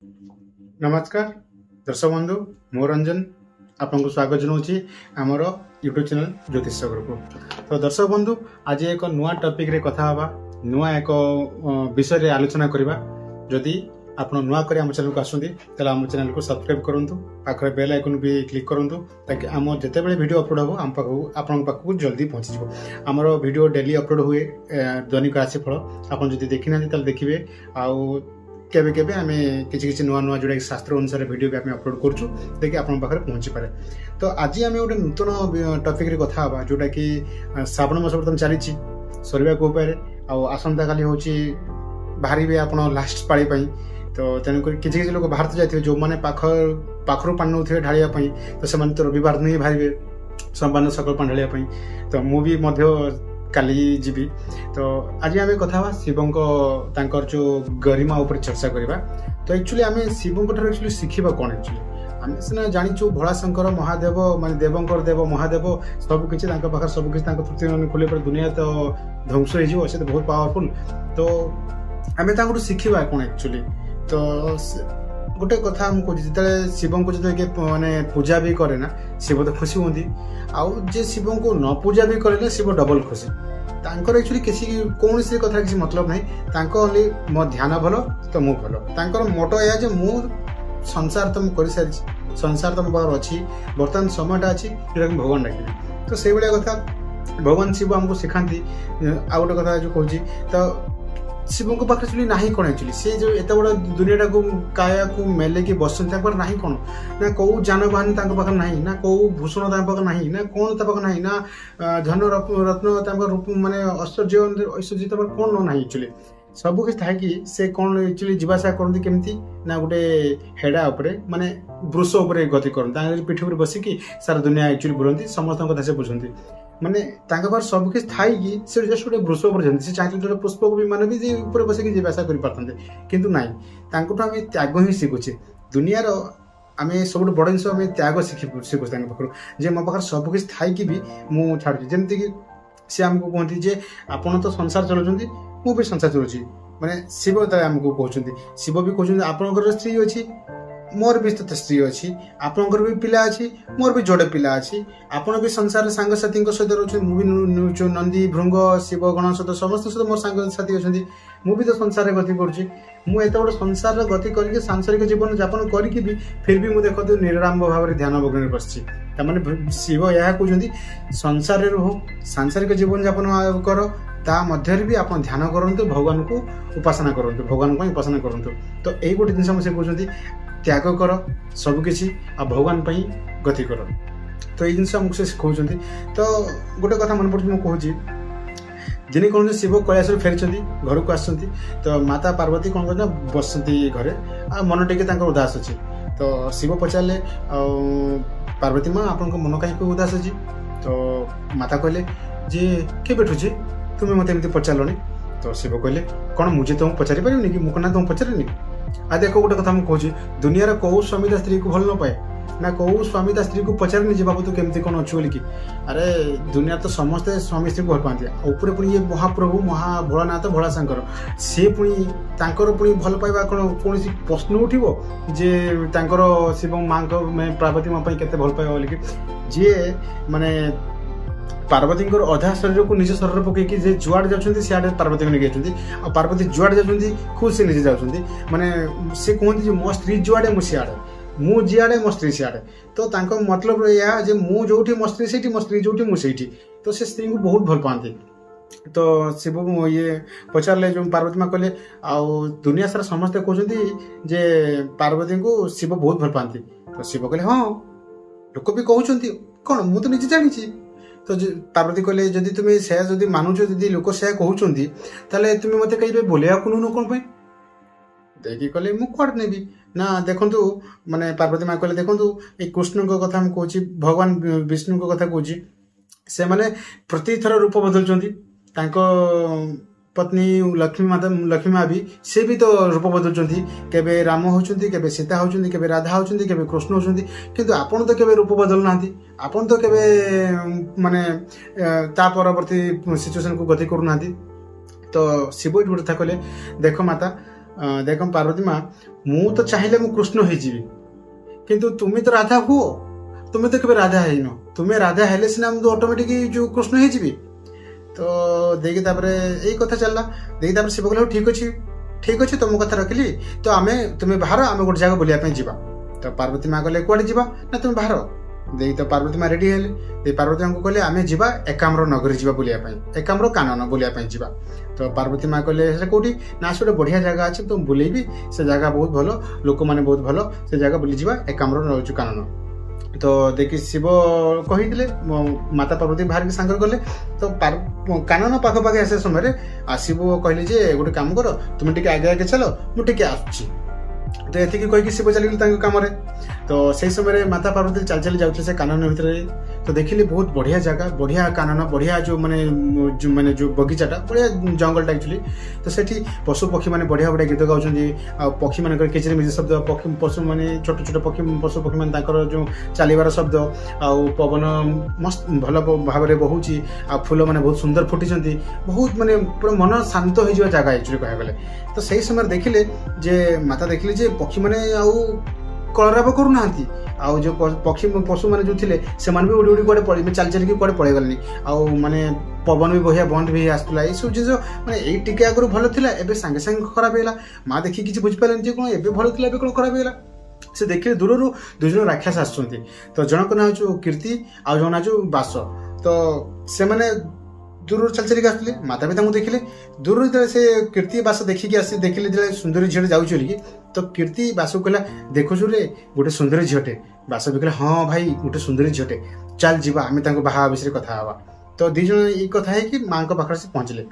नमस्कार दर्शक बंधु मो रंजन आपको स्वागत जनाऊँगी आमर यूट्यूब चैनल ज्योतिष को। तो दर्शक बंधु आज एक नुआ टॉपिक रे कथा हवा नुआ एक विषय रे आलोचना करबा। जदि आप नुआ कर आम चैनल को आसुँगी तेल आम चैनल को सब्सक्राइब करूँ, पाखे बेल आइकन भी क्लिक करूँ ताकि आम जिते बड़े वीडियो अपलोड हो आम पाखक जल्दी पहुँची जाए। आमर वीडियो डेली अपलोड हुए दैनिक राशिफल आप देखी ना देखिए आउ केबे केबे आमे किछि नुआ नुआ जोड़ा शास्त्र अनुसार वीडियो भी आम अपलोड करूँ देखिए आपन पाखे पहुँची पारे। तो आज आम गोटे नूतन टॉपिक रे कथा हवा जोटा कि श्रावण मास बर्तमान चली सरिबा को उपाय आसंता काली होची बाहरी आपन लास्ट पाळी पई। तो तेणुक किसी लोक बाहर जाइए जो मैंने पाखर पानी नौथे ढालिया तो से तो रविवार नहीं बाहर सोमवार सकाल पानी ढालिया। तो मुझे काली जीवी। तो आज आम कथा शिवों जो गरिमा उपर चर्चा करवा। तो एक्चुअली आम शिवों एक्चुअली शिखा कौन एक्चुअली आम सीना जाचु भोलाशंकर महादेव माने देवंकर देव महादेव सबकि पाखे सबकि तृतीय खोल पर दुनिया तो ध्वंस हो बहुत पावरफुल। तो आम शिखा कौन एक्चुअली। तो गोटे कथा हम कह जिते शिव को जो माने पूजा भी करे ना शिव तो खुशी होती आउ जे शिव को न पूजा भी करे शिव डबल खुशी। तांकर एक्चुअली किसी कौन सी कथा किसी मतलब नहीं ओनली मो ध्यान भल तो मु भल। तांकर मोटो या जे मु संसार तो कर सारी संसार तो मो पाखर अच्छी बर्तमान समयटा अच्छी जोटा भगवान डाक। तो से भाया कथा भगवान शिव आमको सिखाती। आ गोटे कथा जो कहूँ तो शिव को पाखे एक्चुअली ना कौन एक्चुअली से जो एत बड़ा दुनिया को काया को मेले की बसन ना कौन ना कौ जानवाहन पाखे ना कौ भूषण पाखे ना कौन पाखे ना धन रत्न माने ऐश्वर्य ऐश्वर्य कौन ना एक्चुअली सब किसी था कि से कौन एक्चुअली जीवासा करती केमती ना गोटे हेड़ा उपरे माने वृष उपरे गति करते पिठी पर बसिकी सारा दुनिया एक्चुअली बुलती समस्त कथा से बुझती माने पार सब किसी थाई कि से जस्ट गोटे वृष पर जाती से चाहिए पुष्प विमान भी ऊपर बसिक जीवासा कर पारते किंतु नाई आम त्याग ही शिखुचे दुनियार आम सब बड़ जिन त्याग शिखुचे पाखर जे मो पाखे सब किसी थी भी मुझे छाड़ी जमती कि सी आमको कहते जे आपड़ तो संसार चलाउछन्ति मु भी संसार चलाउछि माने शिव आमको कहते शिव भी कहते आपंकर स्त्री अच्छी मोर भी तो स्त्री अच्छी आपंकर भी पिला अच्छी मोर भी जोड़े पिला अच्छी आपण भी संसार सांगसाथी सहित रोचे मुझे नंदी भृंग शिव गण सहित समस्त सहित मोर सांगसाथी अच्छा मुझे तो संसार गति करुँची मुझे बड़े संसार गति करके सांसारिक जीवन यापन करके भी फिर भी मुझे देखो निरारंभ भाव में ध्यान मग्न बसची तमाने शिव यह कहते संसार रहो सांसारिक जीवन यापन कर ता मध्य भी आप ध्यान करूँ भगवान को उपासना करूँ भगवान को उपासना करूँ। तो यही गोटे जिन से कहते त्याग कर सबकि आ भगवान गति कर। तो ये जिन आमको से सिखाऊँ। तो गोटे कथा मन पड़े मुझे कहूँ दिने कौन शिव कैलाश फेरी घर को आसती तो माता पार्वती कौन कर बसती घरे आ मन टे उदास अच्छी। तो शिव पचारे पार्वती माँ आप मन कहीं उदास अच्छी। तो माता कहले जे के बैठुचे तुम्हें मत एमती पचारे। तो शिव कहले कौन मुझे तुमको पचारि पारे कि मुझे तुमको पचारे आ देख गोटे कथा मुझे कहूँ दुनिया कौ स्वामी स्त्री को भल न पाए ना कौ स्वामी स्त्री को पचारे जे बाबू तू केमती कौन अच्छु बोलिकी। अरे दुनिया तो समस्ते स्वामी स्त्री को भल पाती ऊपर पुणी ये महाप्रभु महा भोलानाथ भोलाशंकर सी पुणी पुणी भल पाइबा कौन कौन प्रश्न उठो जे शिव माँ पार्वती माँ के भल पाइबा बोलिकी जी माने पार्वती अधा शरीर को निज शरीर पकईकि जुआड़े जाती सियाड़े पार्वती को नहीं पार्वती जुआड़े जाती खुद से निजे जाती माने से कहते मो स्त्री जुआड़े मु सियाड़े मु जियाड़े मो स्त्री सियाड़े। तो मतलब यह जे मु जोठी मो स्त्री सेठी मो स्त्री जोठी मुठी। तो से स्त्री को बहुत भल पाती। तो शिव ये पचारे जो पार्वती माँ कहले आउ दुनिया सारा समस्ते कहते जे पार्वती को शिव बहुत भल पाती। तो शिव कहले हाँ लोक भी कहते कौन मु तो निजे जानी। तो पार्वती कहले जदि तुम्हें से जदि मानुच जदि लोक से कहते ताले तुम्हें मत कहीं बोलिया कुन कौन पे देखिए कहले मु कौट नेबी ना देखु माने पार्वती माँ कहले देखु ये कृष्ण को कथा हम कहूँ भगवान विष्णु को कथा कहूँ से माने प्रति थर रूप बदलुंट पत्नी लक्ष्मी माँ भी से भी तो रूप बदलुंट केबे राम होचुंती केबे सीता होचुंती केबे राधा होचुंती केबे कृष्ण होचुंती किंतु आपण तो केबे रूप बदल ना आपण तो केबे माने ता परवर्ती सिचुएशन को गति करू ना। तो शिव गोटे था कहले देख माता देख पार्वती माँ मु तो चाहिए मु कृष्ण हो किंतु तुम्हें तो राधा हुओ तुम्हें तो केबे राधा है तुम्हें राधा हेले सिना तो ऑटोमेटिक जो कृष्ण हो तो देखिए यही कथा चलला देखिए शिव कहला ठीक अच्छे तुम कथा रखिली तो आम तुम्हें बाहर आम गोटे जगह बुलाया जा तो पार्वती माँ कहले कौड़े जा ना तुम बाहर देख तो पार्वती माँ रेडी हेले पार्वती माँ को कहले आम जा एकाम्र नगरी जा बुलाया एकाम्र कानन बुलाया जा तो पार्वती माँ कहले कौटी ना से गोटे बढ़िया जगह अच्छे तुम बुलेबी से जगह बहुत भल लोक मैंने बहुत भल से जगह बुली जा एकाम्र कानन तो देखिए शिव कही माता पार्वती बाहर के सांगर गले तो कानन पाख पाखे आसा समय शिव कहले जे गोटे काम कर तुम टे आगे आगे चलो मुझे आसुची तो ये कहीकि शिव चली कम तो से समय माता पार्वती चल चली जाऊे से कानन भितर तो देखिले बहुत बढ़िया जगह बढ़िया कानन बढ़िया जो माने जो बगीचाटा बढ़िया जंगलटा एक्चुअली तो सेठी पशु पक्षी मैंने बढ़िया बढ़िया गीत गाँव पक्षी मान किचरी मिचि शब्द पक्षी पशु मैंने छोट छोट पक्षी पशु पक्षी मैंने जो चलबार शब्द आउ पवन मस्त भल भाव में बहुची आ फूल मैंने बहुत सुंदर फुटी बहुत माने पूरा मन शांत हो जगह एक्चुअली कह गले तो सही समय देखिले जे माता देखिले जे पक्षी मैंने आउ कलराब करूना आउ जो पक्षी पशु मैंने जो थे से भी उड़ी उड़ी कड़े पड़े चल चल कड़े पड़े गले आउ माने पवन भी बढ़िया बंद भी आसला ये सब चीज मैंने यही टिके आगुरी भल था एवं सांगे सांगे खराब है माँ देखिए किसी बुझिपारे कौन एवं भल था कौन खराब है से देखिए दूर दुई जन राक्षस आसुँच तो जनक ना हूँ कीर्ति आउ जन ना बास तो से मैंने दूर चल चलिक आसते माता भी देखिले दूर जो से कीर्ति बास देखिकी आस देखिले जो सुंदरी झीटे जाऊँ तो कीर्ति बास को कहला देखुछु रे गोटे सुंदरी झीटे बास भी कहला हाँ भाई गोटे सुंदरी झीटे चल जीवा आम बाहा विषय कथा हवा तो दी जन ये कथा है कि माँ पाखे से पहुँचले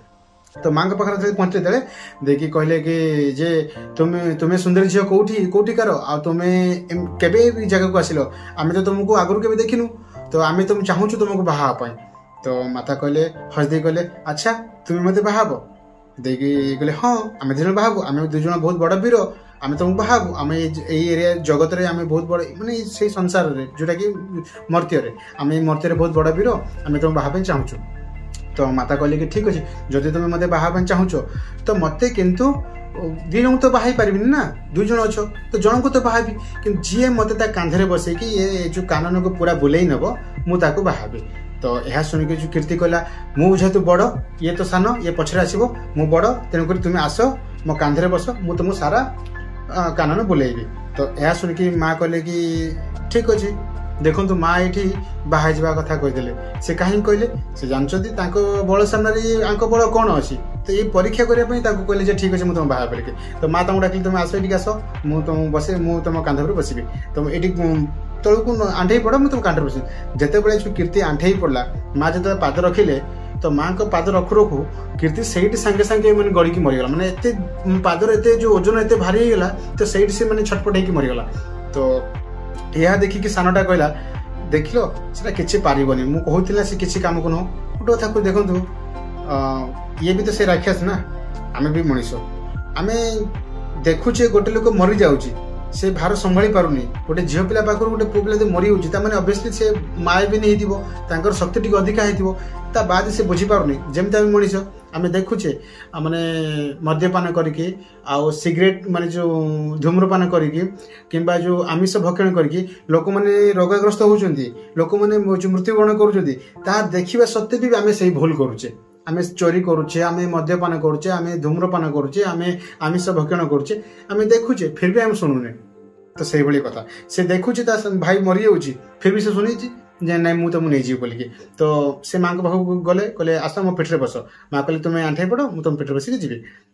तो माँ पाखे पहुँचले तेरे देखिए कहले कि जे तुम्हें सुंदरी झील कौटी कौटिकार आ तुम्हें केबे जगह को आसिल आम तो तुमको आगुरी केबे देखिनु तो आम तुम चाहूँ तुमको बाहा तो माता कहले हसदे कहले अच्छा तुम्हें मत बाहाब देखिए कहले हाँ आम दुज बाहाबू आम दुज बहुत बड़ वीर आम तुमको बाहाबू आम एरिया जगत में आम बहुत बड़ माने से संसार में जोटा कि मर्त्य आम मर्त्य बहुत बड़ वीर आम तुम बाहा चाहूँ तो माता कहले कि ठीक अच्छे जदि तुम मत बाहा चाहूँ तो मत किंतु दी जन तो बाहाई पारि ना दुई जन अच्छो तो जन को तो बाहाबी कि जी मत कांधे बसई कि ये जो कानन को पूरा बुले नब मुझे बाहाबी तो यह शुणिक जो कीर्ति कहला मुझे बड़ ये तो सान ये पछरे आसो मु बड़ तेणुक तुम्हें आस मो कांधे बस मु तुमको सारा कानन बुलेबी तो यह शुणिक माँ कहले कि ठीक अच्छे देखो माँ ये बाहा जा कथा कहीदे से कहीं कहले से जानते बल सामने बल कौन अच्छी तो ये परीक्षा करने कहले ठीक अच्छे मुझे बाहा बोलिक तो माँ तुमको डाकिली तुम आस ये आस मुझे तुम बसे मुझे तुम कांध पर बसबी तुम ये तौक आंठे पड़ मुझे तुम कांध बस जिते जो कीर्ति आंठे पड़ा माँ जो पाद रखिले तो माँ को पाद रखु रखु कीर्ति से सांगे सांगे मैंने गड़िकी मरीगला मैंने एत पादर एत जो ओजन एत भारी होगा तो से मैंने छटपट होगी मरीगला तो यह देखिकी सानटा कहला देख लो से किसी पारबनी मुझे कहूला से किसी कम को नुह गोटे कथा देखु ये भी तो से राक्षस ना आम भी मनीष आम देखुचे गोटे लोक मरी जाऊँगी से भार संभाली पारुनी गोटे झील पिला पाखर गोटे पुଅ पिला मरी होने ऑब्वियसली से माँ भी नहीं शक्ति टी अधिका होता बाद से बुझीपारुनी जमी आम मनीष आम देखुचे माने मद्यपान करके आउ सिगरेट माने जो धूम्रपान करके किंबा जो आमिष भक्षण करके लोक मैंने रोगग्रस्त होती लोक मैंने मृत्युवरण करुँचा देखा सत्वे भी आम से भूल करुचे आम चोरी करुचे आम मद्यपान करुचे आम धूम्रपान करुचे आम आमिष भक्षण करुचे आम देखुचे फिर भी आम शुणुने तो से भाई कथा से देखुचे भाई मरी जाऊँगी फिर भी से शुणी जे ना मुझे तुमको नहीं बोलिकी तो से माँ पाखक गले कहले आस मो पेटे बस माँ कहले तुम्हें आंठे पड़ मुझे तुम पेटे बसिक जी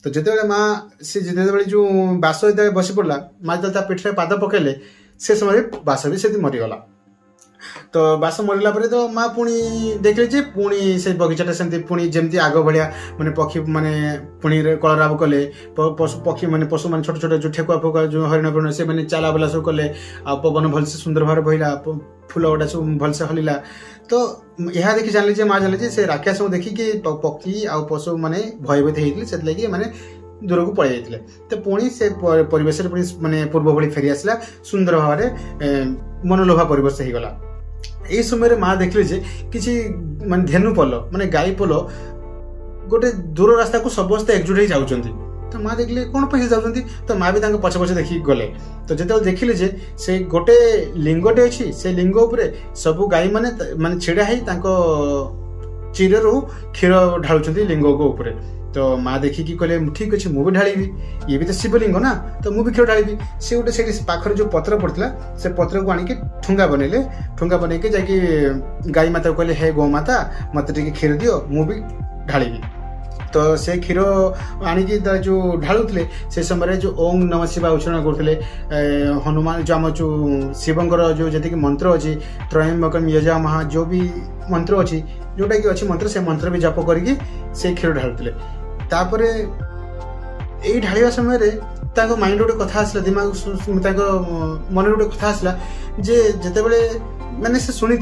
तो जिते माँ से जिते जो बास जो बस पड़ा माँ जो पेटे पाद पकेले से समय बास भी से मरीगला तो बास मरला तो माँ पुणी देखले जे पुणी से बगीचाटा से पुणी जमती आग भाया मैंने पक्षी मैंने पुणी कलराब कले पक्षी मैंने पशु मैंने छोट छोट जो ठेकुआ फेकुआ जो हरिण फरिण से मैंने चला बुला सब कले आ पवन भलसे सुंदर भाव बहला फूल गुड़ा सब भलसे हलिला तो यह देखी जानी माँ जानी से राक्षस को देखिकी पक्षी आ पशु मैंने भयभीत होते से मैंने दूर को पड़े जाते तो पुणी से परिवेश मैंने पूर्व भली फेरी आसला सुंदर भाव में मनोलोभा परिवेश होगला यही समय माँ देखले जे किसी माने धेनु पल माने गाई पल गोटे दूर रास्ता को समस्त एकजुट हो जाउछंती तो माँ देखले कौन पैसे जाऊँच तो माँ भी पछे पछे देखिक गले तो जो देखिले जे से गोटे लिंगटे अच्छी से लिंग उपरे सबू गाई माने छिड़ा ही चिरु क्षीर ढालुंट लिंग उपरे तो माँ देखिकी कहले ठीक अच्छे मुझे ढाली ये भी तो शिवलिंग ना तो मुझे क्षीर ढाली सी गोटे से पाखर जो पत्र पड़ता से पत्र को आनिक ठुंगा बनइले ठुंगा बनईके जाकि गाई माता को कहले हे गौ माता मत टे क्षीर दियो मुझे ढाली तो से क्षीर आनिकी जो ढालुले से समय जो ओम नमः शिवाय उच्चारण करते हनुमान जो आम जो शिवंकर जो जी मंत्र अच्छी त्रयंबकम यजामहा जो भी मंत्र अच्छी जोटा कि अच्छी मंत्र से मंत्र भी जप करके से क्षीर ढालुले तापर यही ढालिया समय माइंड गोटे कथा आसला दिमाग मन गोटे कथा आसला जे जिते बड़े मैंने से शुणी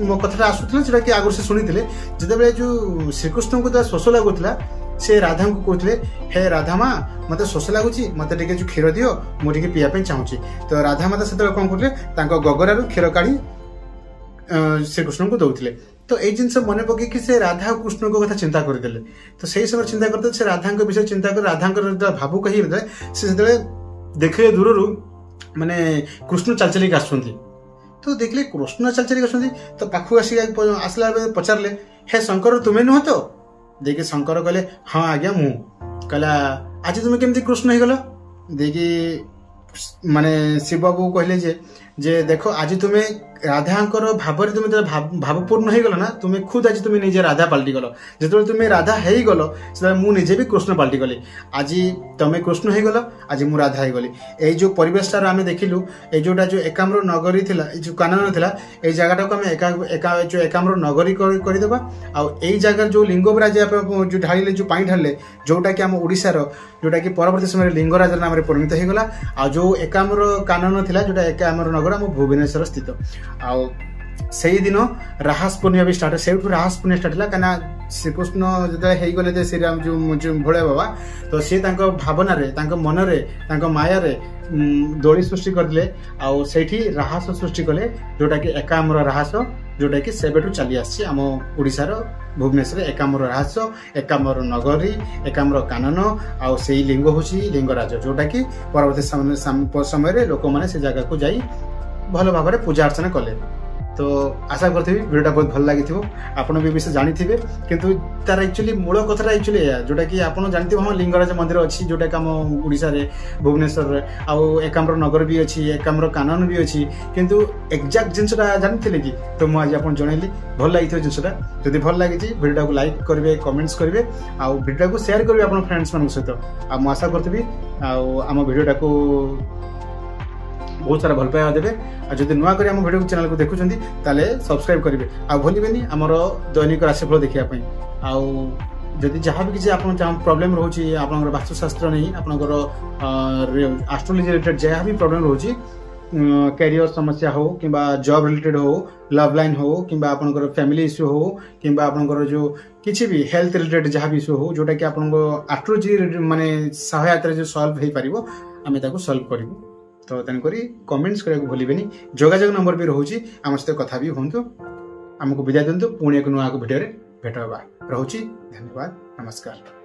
मो कथा आसूला जोटा कि आगुरी से शुणी जिते जो श्रीकृष्ण को शोष लगुला से राधा को कहते हे राधा माँ मत शोष लगुच मत टे जो क्षीर दियो मुझे पीवाई चाहूँगी तो राधा माता से कौन करते गगरारू क्षीर काढ़ी श्रीकृष्ण को दौले तो ये जिन मन पकईकि से राधा और कृष्ण को कथा चिंता करदे तो सही समय चिंता करते से राधा विषय चिंता कर राधा भावुक ही से देखिए दूर माने कृष्ण चल चलिक आसुँच तो देखले कृष्ण चल चलिक आसुँच तो पाखु आसला पचारे हे शंकर तुम्हें नुह तो देखिए शंकर कहले हाँ आज्ञा मु कहला आज तुम्हें केमती कृष्ण हो गल देखिए माने शिव बाबू कहले जे देखो आज तुम्हें राधांकर भाव तुम्हें भावपूर्ण हो गल ना तुम्हें खुद आज तुम्हें निजे राधा पलटि गल जो तुम्हें राधा हो गल से मुझे भी कृष्ण पलटि गली आज तुम्हें कृष्ण हो गल आज मु राधा हो गली ये जो परिवेश आम देखिलु ये जोटा जो एकाम्र नगरी थिला जो कानन थिला ये जगह को आम जो एकाम्र नगरी करदेबा आ यही जगह जो लिंगराज जो ढाले जो पानी ढाले जोटा कि आम ओडिशार जोटा कि परवर्ती समय लिंगराज नाम परिणत हो गला आ जो एकाम्र कानन थिला जोटा एकाम्र नगर आम भुवनेश्वर स्थित आउ से दिन राहास पूर्णिमा भी स्टार्ट से राहास पूर्णिमा स्टार्ट है कहीं श्रीकृष्ण जो गले श्रीराम जो भोले बाबा तो सी भावना मन में माया दोली सृष्टि करदे आउ से राहास सृष्टि कले जोटा कि एकाम्र राहास जोटा कि सेबेठू चली आसी आम ओडिशार भुवनेश्वर एकाम्र राहास एकाम्र नगरी एकाम्र कानन आउ से लिंग हूँ लिंगराज जोटा कि परवर्ती समय लोक मैंने से जगह को जाई भल भाव में पूजा अर्चना कले तो आशा करथि वीडियोटा बहुत भल लगी आपण भी विषय जानी थे किंतु तार एक्चुअली मूल कथा एक्चुअली जोटा कि आप जानते हाँ लिंगराज मंदिर अच्छी जोटा कि आम ओडिशा रे भुवनेश्वर आउ एकाम्र नगर भी अच्छी एकाम्र कानन भी अच्छी किंतु एक्जाक्ट जिनसा जानी कि तो मुझे आप जनइली भल लगी जिनसा जदि भल लगी वीडियो को लाइक करेंगे कमेंट्स करेंगे आउ वीडियो को शेयर करेंगे आप फ्रेंड्स मान सहित आशा करथि आम वीडियोटा को बहुत सारा भल पाइबा देवे आ जदि नुआ करी हम वीडियो चैनल को देखुछन ताले सब्सक्राइब करेंगे आ भूलिबेनी हमर दैनिक राशिफल देखिया पई आ जदि जहाँ भी किसी आपन प्रॉब्लम रोची आपनकर वास्तुशास्त्र नहीं आपनकर एस्ट्रोलॉजी रिलेटेड जहाँ भी प्रॉब्लम रोची कैरियर समस्या हो किंबा जॉब रिलेटेड हो लव लाइन हो किंबा आपनकर फैमिली इश्यू हो किंबा आपनकर जो किसी भी हेल्थ रिलेटेड जहाँ भी इश्यू हो जोटा कि आपनको एस्ट्रोलॉजी माने सहायता जो सॉल्व हो पारिबो आमे ताको सॉल्व करिवो तो तेणुक कमेंट्स करने भूलिबेनी जोगाजोग नंबर भी रोचे आम सहित कथा भी हूँ आमको विदाय दिंतु पुणी एक नुआ भिडियो भेट रोचे धन्यवाद नमस्कार।